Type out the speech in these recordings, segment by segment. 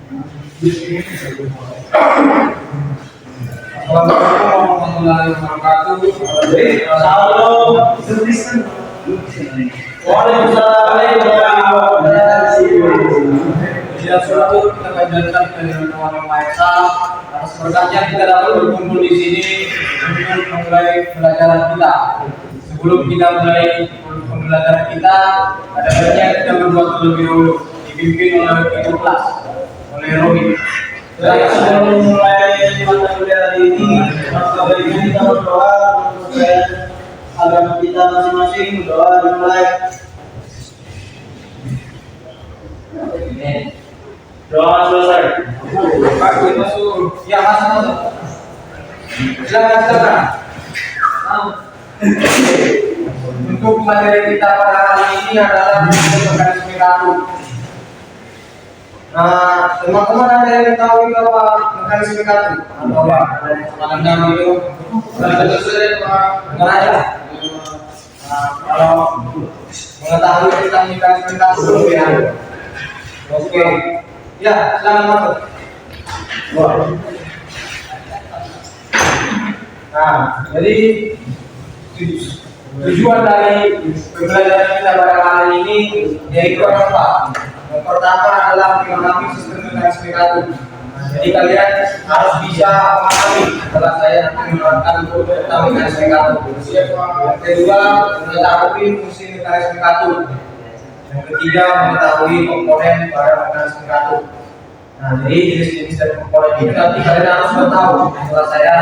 Suatu kita panjatkan dengan Tuhan Maha Esa. Atas berkatnya kita dapat berkumpul di sini untuk memulai pelajaran kita. Sebelum kita mulai pembelajaran kita, ada baiknya kita berdoa terlebih dahulu, dipimpin oleh ketua kelas, oleh Romi. Dan sebelum mulai mata kuliah hari ini, maka baiknya kita berdoa supaya agama kita masing-masing. Berdoa dimulai. Doa selesai. Masuk. Ya, masuk. Silakan. Untuk materi kita pada hari ini adalah mekanisme kartu. Teman-teman ada yang tahu apa mekanisme kartu? Atau apa? Mengenang itu dengar aja. Kalau mengetahui tentang mekanisme kartu ya. Oke. Ya, silakan masuk. Nah, jadi tujuan dari pembelajaran kita pada hari ini yaitu apa? Yang pertama adalah memahami sistem mekanisme kartu. Jadi kalian harus bisa memahami setelah saya nanti menerangkan tentang mekanisme kartu. Yang kedua, mengetahui fungsi mekanisme kartu. Yang ketiga, mengetahui komponen pada mekanisme kartu. Nah, jadi jenis-jenis dari komponen ini nanti kalian harus tahu setelah saya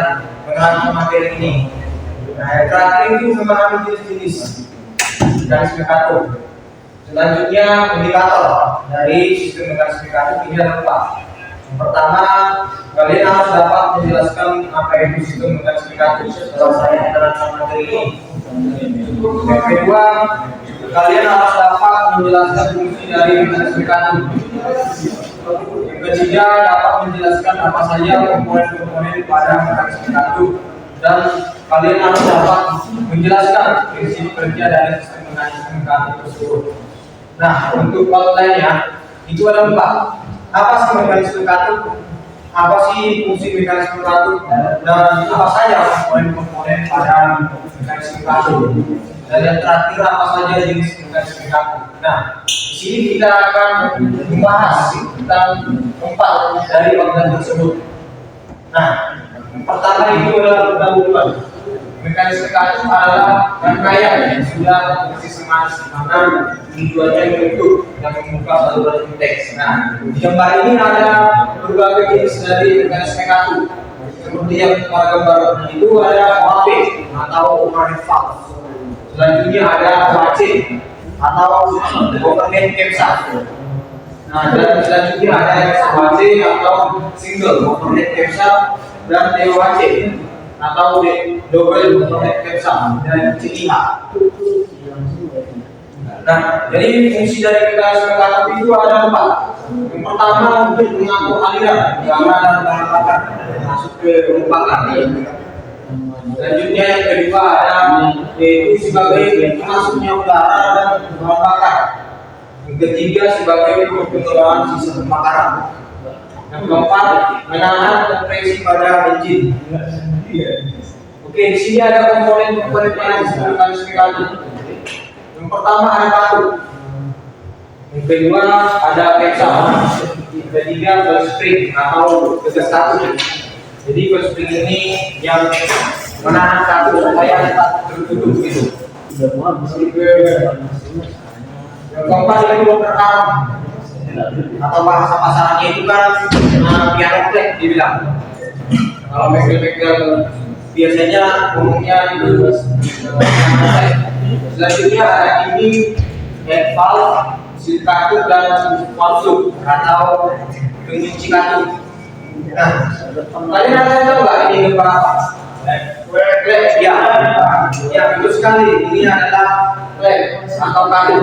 menerangkan materi ini. Nah, yang terakhir itu memahami jenis-jenis mekanisme kartu. Selanjutnya, indikator dari sistem mekanisme kartu ini ada 4. Yang pertama, kalian harus dapat menjelaskan apa itu sistem mekanisme kartu setelah saya menerangkan materi ini. Yang kedua, kalian harus dapat menjelaskan fungsi dari mekanisme kartu. Yang ketiga, dapat menjelaskan apa saja komponen-komponen pada mekanisme kartu. Dan kalian harus dapat menjelaskan prinsip kerja dari sistem mekanisme kartu tersebut. Nah, untuk outline-nya itu ada 4. Apa sih mekanisme kartu? Apa sih fungsi mekanisme kartu? Dan apa saja komponen-komponen pada mekanisme kartu? Dan yang terakhir, apa saja jenis mekanisme kartu? Nah, di sini kita akan membahas tentang 4 dari organ tersebut. Nah, yang pertama itu adalah pendahuluan. Mekanisme kartu adalah rangkaian yang sudah sistematis di mana tujuannya membentuk dan membuka saluran teks. Nah, di gambar ini ada berbagai jenis dari mekanisme kartu. Seperti yang pada gambar itu ada OAP atau overhead valve. Selanjutnya ada OAC atau overhead capsule. Nah, dan selanjutnya ada SOAC atau single overhead capsule dan DOAC atau double overhead capsule dan CIH. Nah, jadi fungsi dari mekanisme kartu itu ada 4. Yang pertama untuk mengatur aliran udara dan bahan bakar masuk ke bakar. Selanjutnya yang kedua ada yaitu sebagai masuknya udara dan bahan bakar. Yang ketiga sebagai pengelolaan sisa pembakaran. Yang keempat menahan kompresi pada engine. Oke, di sini ada komponen-komponen mekanisme kartu. Yang pertama ada batu. Yang kedua ada capsule. Yang ketiga ball spring atau gegas kartu. Jadi ball spring ini yang menahan kartu supaya tetap tertutup gitu. Yang keempat itu motor arm atau bahasa pasarannya itu kan piano plate dibilang. Kalau bengkel-bengkel biasanya umumnya itu selanjutnya ada ini head valve, seal kartu dan valve atau pengunci kartu. Nah, kalian ada yang tahu nggak ini gambar apa? Klep, ya betul sekali. Ini adalah klep atau kartu.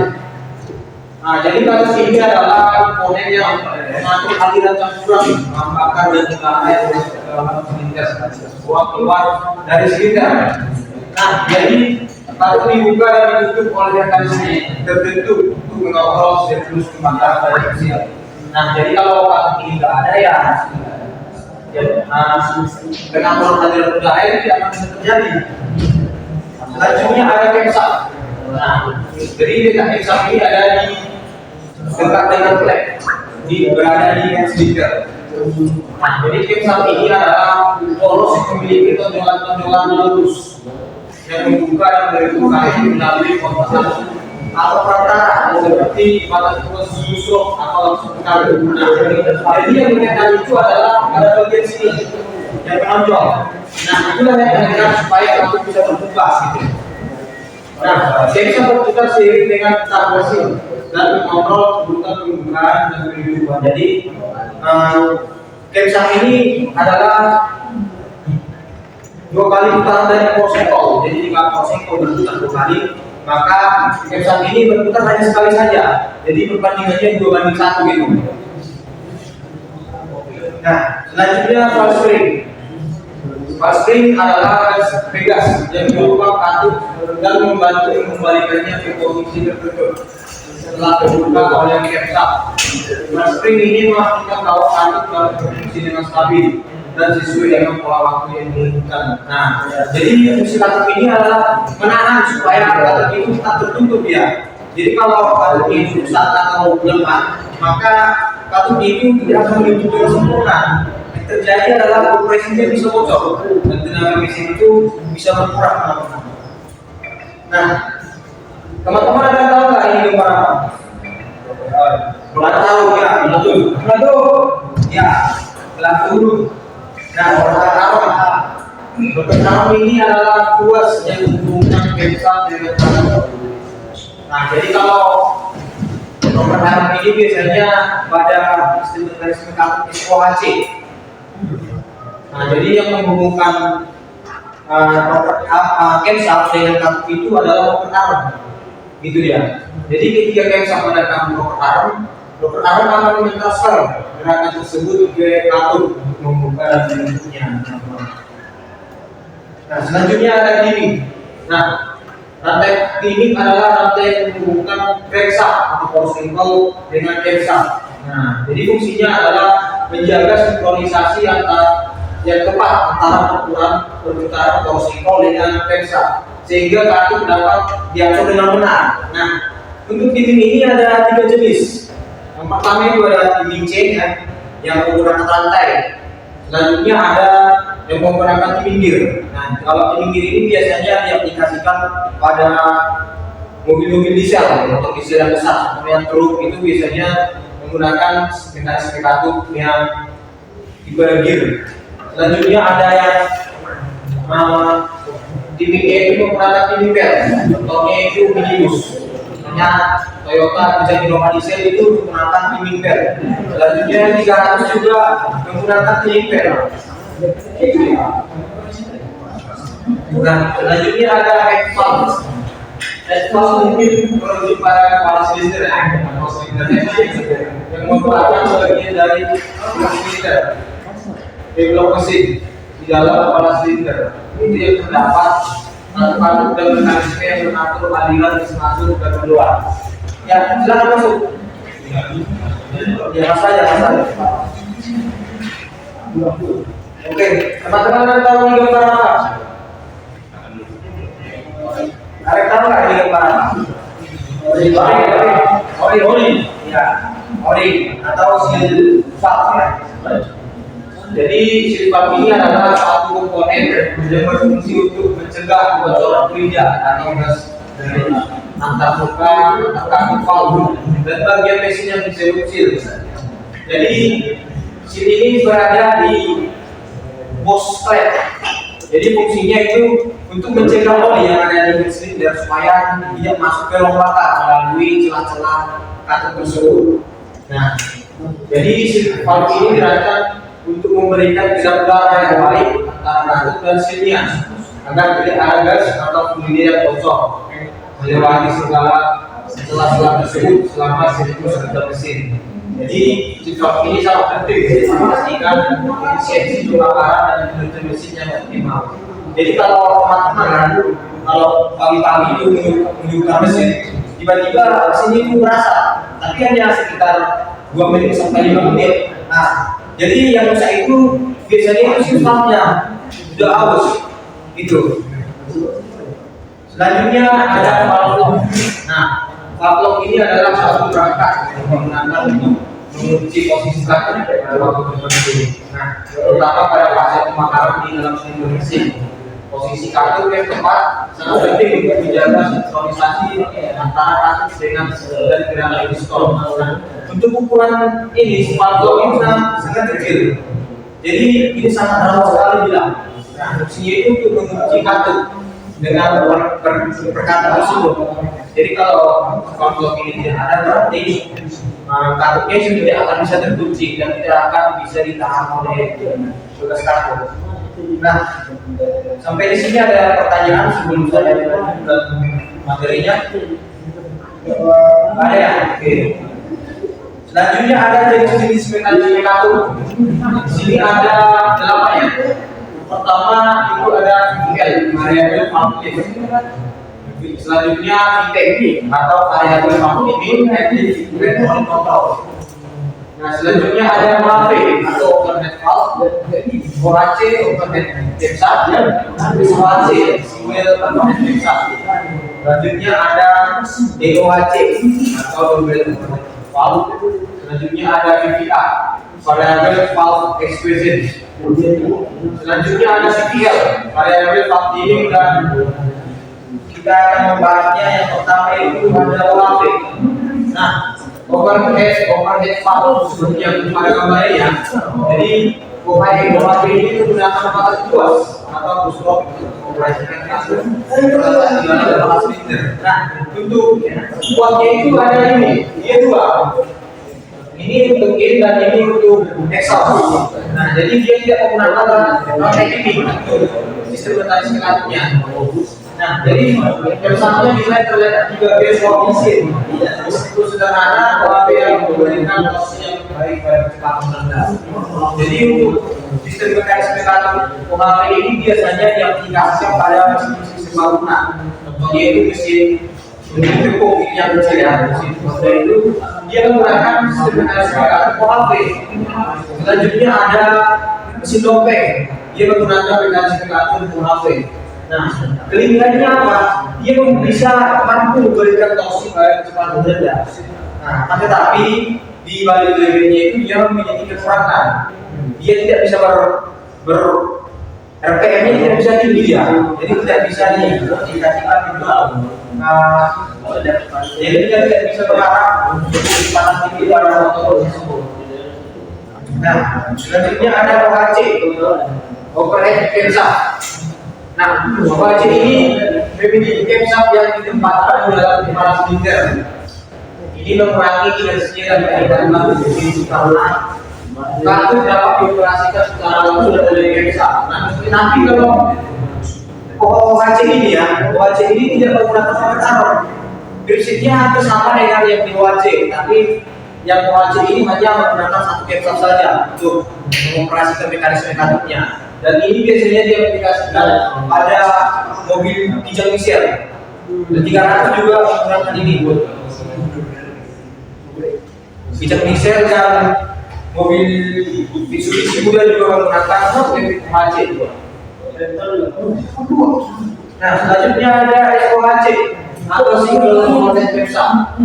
Nah, jadi kartu ini adalah komponen yang mengatur aliran campuran bahan bakar dan juga air ke dalam silinder keluar dari silinder. Nah, jadi kartu dibuka dan ditutup oleh mekanisme tertentu untuk mengontrol siklus pembakaran dari mesin. Nah, jadi kalau kartu ini nggak ada ya, pengaturan aliran udara itu tidak akan bisa terjadi. Selanjutnya ada kemsa. Nah, jadi kemsa ini ada di dekat dengan flap, berada di speaker. Nah, jadi kemsa ini adalah poros yang memiliki tonjolan-tonjolan lurus yang membuka dan menutup kain melalui kontak atau perantara seperti batas susuk atau langsung kali. Nah, jadi yang mengenai itu adalah pada bagian sini yang menonjol. Nah, itulah yang mengenai supaya kamu bisa terbuka gitu. Nah, saya bisa berputar seiring dengan mesin dan mengontrol kebutuhan pembukaan dan penutupan. Jadi, kemsang ini adalah 2 kali putaran dari porsengkol. Jadi jika porsengkol berputar 2 kali, maka kemsang ini berputar hanya sekali saja. Jadi perbandingannya 2:1 gitu. Nah, selanjutnya valve spring. Valve spring adalah pegas yang berupa katup dan membantu mengembalikannya ke posisi tertutup setelah terbuka oleh kemsang. Valve spring ini memastikan bahwa katup dalam posisi dengan stabil dan sesuai dengan pola waktu yang diinginkan. Nah, jadi fungsi katup ini adalah menahan supaya katup itu tetap tertutup ya. Jadi kalau katup itu rusak atau lemah, maka katup itu tidak akan ditutup dengan sempurna. Yang terjadi adalah kompresinya bisa bocor dan tenaga mesin itu bisa berkurang. Nah, teman-teman ada tahu nggak ini gambar apa? Belum tahu ya, belum. Ya, belum. Nah, rotor ini adalah tuas yang menghubungkan kemsa dengan katup. Nah, jadi kalau nomor harap ini biasanya pada mekanisme katup SOHC. Nah, jadi yang menghubungkan kemsa dengan katup itu adalah rotor arm, gitu ya. Jadi ketika kemsa menggunakan rotor arm akan mentransfer gerakan tersebut ke katup untuk membuka dan menutupnya. Nah, selanjutnya ada timing. Nah, rantai timing adalah rantai yang menghubungkan crankshaft atau porsengkol dengan kemsa. Nah, jadi fungsinya adalah menjaga sinkronisasi yang tepat antara perputaran porsengkol dengan kemsa sehingga katup dapat diatur dengan benar. Nah, untuk timing ini ada 3 jenis. Yang pertama itu ada timing chain yang menggunakan rantai. Selanjutnya ada yang menggunakan timing gear. Nah, kalau timing gear ini biasanya diaplikasikan pada mobil-mobil diesel atau diesel yang besar, seperti yang truk itu biasanya menggunakan mekanisme katup yang tipe gear. Selanjutnya ada yang timing E itu menggunakan timing belt. Contohnya itu minibus. Misalnya Toyota bisa Innova diesel itu menggunakan timing belt. Selanjutnya 300 juga menggunakan timing belt. Nah, selanjutnya ada head valve. Head valve mungkin merujuk pada kepala silinder atau silinder yang merupakan bagian dari silinder di blok mesin di dalam kepala silinder. Itu yang terdapat katup dan mekanisme yang mengatur aliran masuk dan keluar. Ya, silakan masuk. Ya, mas aja. Oke, teman-teman ada tahu ini gambar apa? Ada tahu nggak ini gambar apa? Ori. Ya, ori atau seal valve ya. Jadi seal valve ini adalah satu komponen yang berfungsi untuk mencegah kebocoran fluida atau gas dari antar muka, antar kaki valve dan bagian mesin yang disebut seal. Jadi seal ini berada di boss plate. Jadi fungsinya itu untuk mencegah oli yang ada di silinder supaya tidak masuk ke lompatan melalui celah-celah katup tersebut. Nah, jadi valve ini dirancang untuk memberikan kedap udara yang baik antara katup dan silnya agar tidak ada gas atau fluida yang bocor melewati segala celah-celah tersebut selama siklus kerja mesin. Jadi valve ini sangat penting untuk memastikan efisiensi pembakaran dan kinerja mesin yang optimal. Jadi kalau teman-teman kalau pagi-pagi itu menyukai mesin, tiba-tiba mesin itu merasa, tapi hanya sekitar 2 menit sampai 5 menit. Nah, jadi yang rusak itu biasanya itu sistemnya sudah aus itu. Selanjutnya ada valve. Nah, valve ini adalah satu perangkat yang menggunakan untuk mengunci posisi kartu pada waktu tertentu. Nah, terutama pada fase pemakaran di dalam sumber mesin. Posisi kartu yang tepat sangat penting untuk menjaga sinkronisasi antara kasus dengan dan gerakan pistol. Untuk ukuran ini, valve ini sangat kecil. Jadi ini sangat rawan sekali bilang. Nah, fungsinya itu untuk mengunci kartu dengan perkataan tersebut. Jadi kalau valve ini tidak ada, berarti kartunya itu tidak akan bisa terkunci dan tidak akan bisa ditahan oleh tugas kartu. Nah, sampai di sini ada pertanyaan sebelum saya mulai materinya. Ada ya? Oke. Selanjutnya ada jenis-jenis mekanisme kartu. Di sini ada 8 ya. Pertama itu ada VL, variable function. Selanjutnya VTP atau variable function active control. Nah, selanjutnya ada MAV atau overhead valve, OAC overhead capsat, SOAC single overhead capsat. Selanjutnya ada DOAC atau double overhead valve. Selanjutnya ada VVA, variable valve expansion. Selanjutnya ada CPL, variable valve dimming, dan kita akan membahasnya. Yang pertama itu ada OAV. Nah, overhead valve seperti yang pada gambar ya. Jadi OAV ini menggunakan batas luas atau push-stop operasikan kasus dalam silinder. Nah, untuk kuatnya itu ada ini, dia 2. Ini untuk in dan ini untuk exhaust. Nah, jadi dia tidak menggunakan teknik untuk sistem mekanisme kartunya. Nah, jadi bersamanya bisa terlihat 3 garis mesin. Itu sederhana, tetapi yang memberikan posisi yang baik pada kecepatan rendah. Jadi untuk sistem mekanisme kartu OHP ini biasanya diaplikasikan pada mesin bangunan. Contohnya itu mesin tepung yang kecil ya, mesin itu dia menggunakan sistem mekanisme kartu OHP. Selanjutnya ada mesin dompet, dia menggunakan mekanisme kartu OHP. Nah, kelebihannya apa? Dia bisa mampu memberikan torsi pada kecepatan rendah. Nah, tetapi di balik kelebihannya itu dia memiliki kekurangan. Dia tidak bisa RPM-nya tidak bisa tinggi ya, jadi tidak bisa dikatakan itu. Jadi dia tidak bisa berharap untuk kecepatan tinggi pada motor tersebut. Nah, selanjutnya ada OHC, overhead capsat. Nah, OHC ini memiliki capsat yang ditempatkan di dalam kepala silinder. Ini mengurangi inersia dan keadaan mesin karena kartu dapat dioperasikan secara langsung oleh capsat. Nah, nanti kalau OHC ini ya, OHC ini tidak menggunakan motor. Prinsipnya hampir sama dengan yang di OHC, tapi yang OHC ini hanya menggunakan satu capsat saja untuk mengoperasikan mekanisme kartunya. Dan ini biasanya diaplikasikan pada mobil kijang mixer. Dan 300 juga menggunakan ini buat kijang mixer, dan mobil Mitsubishi juga menggunakan OHC. Nah, selanjutnya ada SOHC atau single overhead capsat.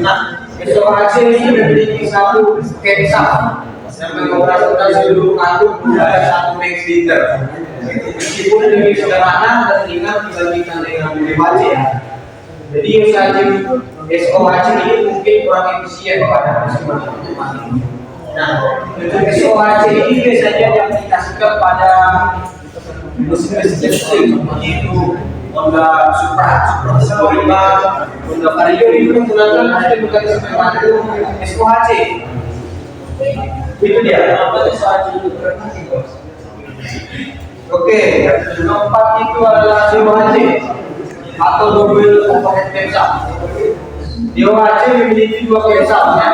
Nah, SOHC ini memiliki satu capsat yang mengoperasikan seluruh kartu pada satu max silinder. Meskipun lebih sederhana dan ringan dibandingkan dengan OHC ya. Jadi SOHC ini mungkin kurang efisien pada mesin masing-masing. Nah, untuk SOHC ini biasanya diaplikasikan pada mesin-mesin listrik seperti itu Honda Supra, Sportima, Honda Vario itu menggunakan sistem mekanisme kartu SOHC. Itu dia. Oke, keempat itu adalah DOHC atau double overhead capsat. DOHC memiliki 2 capsat ya.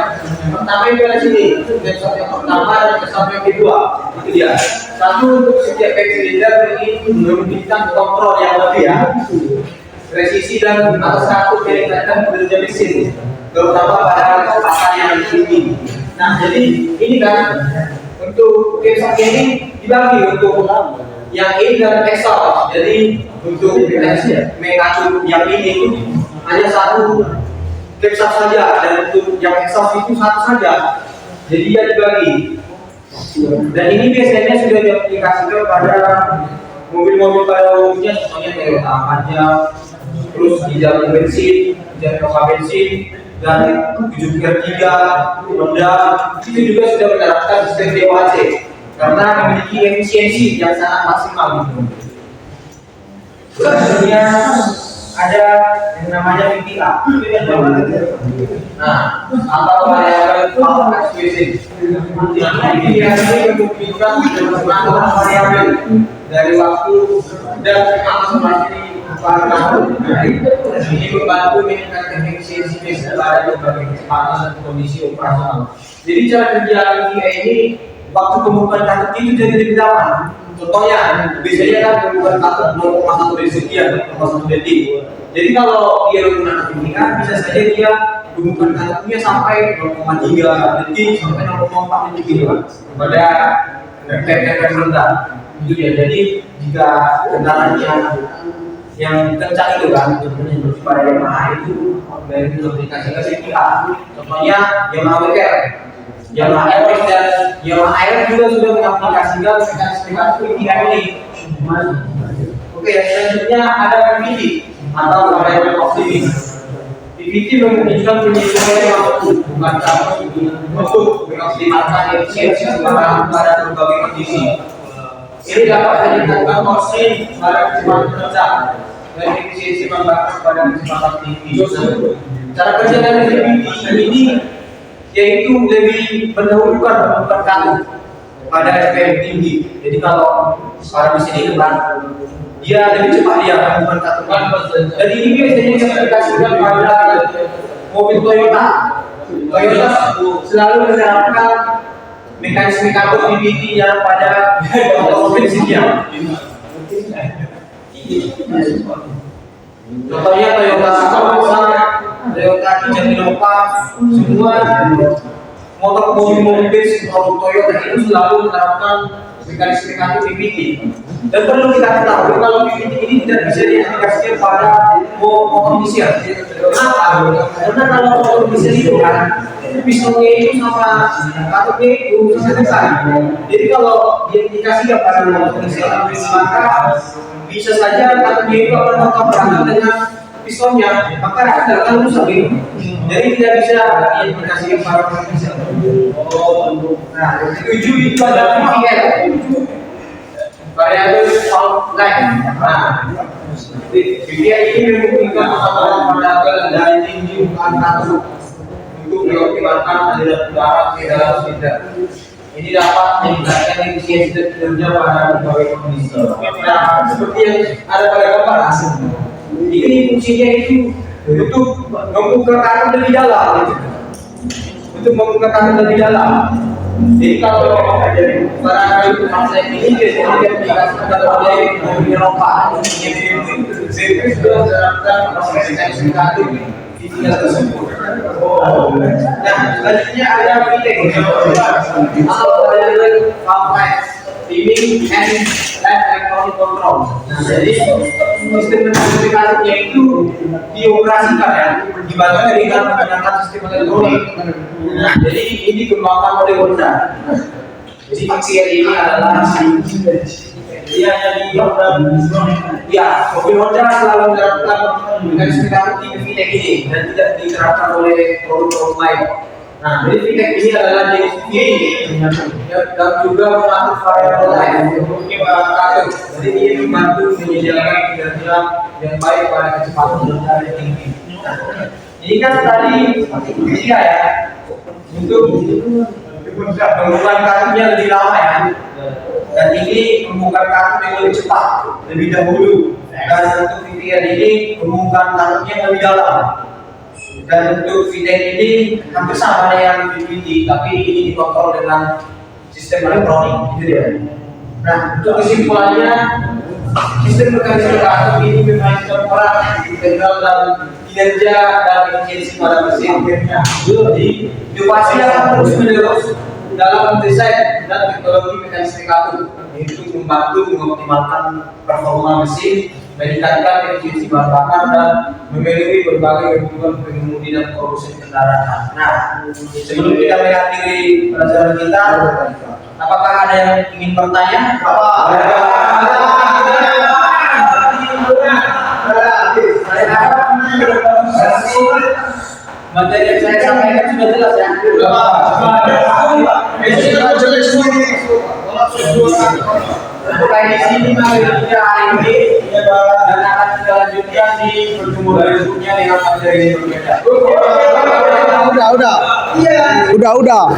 Pertama itu ada sini, capsat yang pertama dan capsat yang kedua. Itu dia. Satu untuk setiap back silinder ini memberikan kontrol yang lebih ya. Presisi dan atas satu meningkatkan kinerja mesin, terutama pada kecepatan yang tinggi. Nah, jadi ini kan untuk website ini dibagi untuk yang ini dan Excel. Jadi untuk mengatur yang ini itu hanya satu website saja, dan untuk yang Excel itu satu saja. Jadi dia dibagi. Dan ini biasanya sudah diaplikasikan pada mobil-mobil pada umumnya, contohnya Toyota Avanza, terus di jalur bensin, jalur bensin, dan 733 Honda itu juga sudah menerapkan sistem DOHC karena memiliki efisiensi yang sangat maksimal gitu. Selanjutnya ada yang namanya VPA. Nah, atau variabel power expression. Ini biasanya menunjukkan perkembangan variabel dari waktu dan transformasi pada tahun. Ini membantu meningkatkan efisiensi mesin pada berbagai kecepatan dan kondisi operasional. Jadi cara kerja VPA ini waktu pembukaan kartu itu jadi lebih lama. Contohnya, biasanya kan pembukaan kartu 0,1 detik sekian, 0,1 detik. Jadi kalau dia menggunakan VPA, bisa saja dia pembukaan kartunya sampai 0,3 detik sampai 0,4 detik gitu kan. Pada TTP rendah. Itu ya. Jadi jika kendalanya yang kencang itu kan, pada Yamaha itu dari aplikasi ke VPA. Contohnya Yamaha WR. Yamaha RX dan Yamaha Air juga sudah mengaplikasikan mekanisme VPA ini. Oke, selanjutnya ada PVT atau variable optimis. PVT memungkinkan penyesuaian waktu bukan kamu untuk mengoptimalkan efisiensi pada berbagai kondisi. Ini dapat meningkatkan torsi pada kecepatan rendah dan efisiensi membakar pada kecepatan tinggi. Cara kerja dari PVT ini yaitu lebih mendahulukan pembukaan kartu pada RPM tinggi. Jadi kalau para mesin itu kan dia lebih cepat dia melakukan kartu kan. Jadi ini biasanya diaplikasikan pada mobil Toyota. Toyota selalu menerapkan mekanisme kartu PVT yang pada mobil mesinnya. Contohnya Toyota Avanza, Toyota Innova, semua motor mobil produk Toyota itu selalu menerapkan mekanisme kartu PVT. Dan perlu kita ketahui kalau PVT ini tidak bisa diaplikasikan pada motor diesel. Kenapa? Karena kalau motor diesel itu kan pistonnya itu sama kartunya itu bisa besar. Jadi kalau diaplikasikan pada motor diesel, maka bisa saja kartunya itu akan bertabrakan dengan pistonnya, maka akan rusak gitu. Jadi tidak bisa diaplikasikan pada motor diesel. Nah, 7 itu ada VPL. Variabel fault line. Nah, VPL ini memungkinkan peraturan variabel dari tinggi bukan kartu untuk mengoptimalkan aliran udara ke dalam silinder. Ini dapat meningkatkan efisiensi kerja pada berbagai kondisi. Nah, seperti yang ada pada gambar hasil. Ini fungsinya itu untuk membuka kartu lebih dalam. Untuk membuka kartu lebih dalam. Jadi kalau barangkali itu masa ini biasanya diaplikasikan oleh mobil Eropa. Ini sudah menerapkan mekanisme kartu di tingkat tersebut. Nah, selanjutnya ada VTEC atau variable complex timing and live electronic control. Nah, jadi sistem mekanisme kartunya itu dioperasikan ya, dibantu dengan menggunakan sistem elektronik. Nah, jadi ini dikembangkan oleh Honda. Jadi VTEC ini adalah dia hanya di ya, mobil Honda selalu menerapkan mekanisme kartu di VTEC ini dan tidak diterapkan oleh produk-produk lain. Nah, jadi VTEC ini adalah jenis ini dan juga mengatur variabel lain untuk kartu. Jadi ini membantu menyediakan kinerja yang baik pada kecepatan rendah dan tinggi. Nah, ini kan tadi dia ya untuk pembukaan kartunya lebih lama ya. Dan ini pembukaan kartu yang lebih cepat, lebih dahulu. Dan untuk VTEC ini pembukaan kartunya lebih dalam. Dan untuk VTEC ini hampir sama dengan VVT, tapi ini dikontrol dengan sistem elektronik, gitu ya. Nah, untuk kesimpulannya, sistem mekanisme kartu ini memainkan peran integral dalam kinerja dan efisiensi pada mesin. Jadi inovasi akan terus menerus dalam desain dan teknologi mekanisme kabel untuk membantu mengoptimalkan performa mesin, meningkatkan efisiensi bahan bakar dan memenuhi berbagai kebutuhan pengemudi dan produsen kendaraan. Nah, sebelum kita mengakhiri pelajaran kita, apakah ada yang ingin bertanya? Materi yang saya sampaikan sudah jelas ya. Sampai di sini materi hari ini dan akan kita lanjutkan di pertemuan berikutnya dengan materi yang berbeda. Udah.